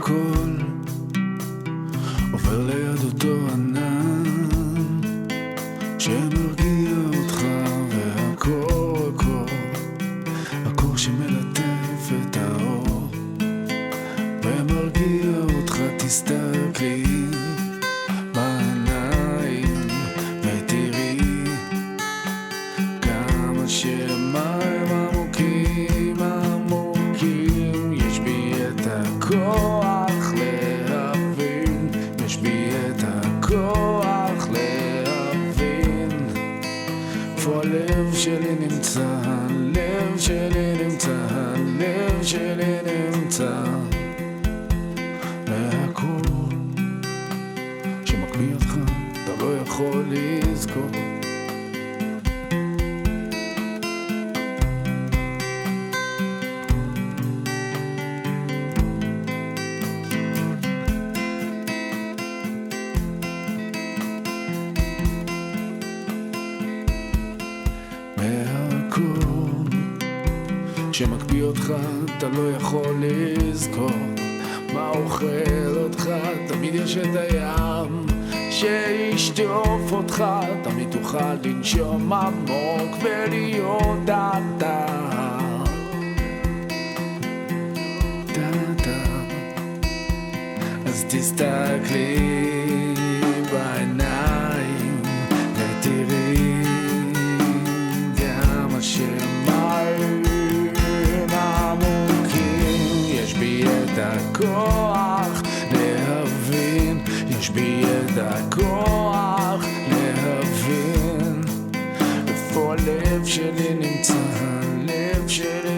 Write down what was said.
והכל עובר ליד אותו ענן שמרגיע אותך, והקור, הקור שמלטף את האור ומרגיע אותך. תסתכלי בעיניים ותראי כמה שמים עמוקים עמוקים. יש בי את הכוח להבין, יש בי את הכוח להבין איפה הלב שלי נמצא, הלב שלי נמצא, הלב שלי נמצא. והקור שמקפיא אותך אתה לא יכול לזכור. והקור שמקפיא אותך אתה לא יכול לזכור. מה אוכל אותך? תמיד יש את הים שישטוף אותך, תמיד תוכל לנשום עמוק ולהיות אתה. אז תסתכלי בעיניים ותראי גם השמיים עמוקים. יש בי את הכוח להבין, יש בי את הכוח להבין איפה הלב שלי נמצא, הלב שלי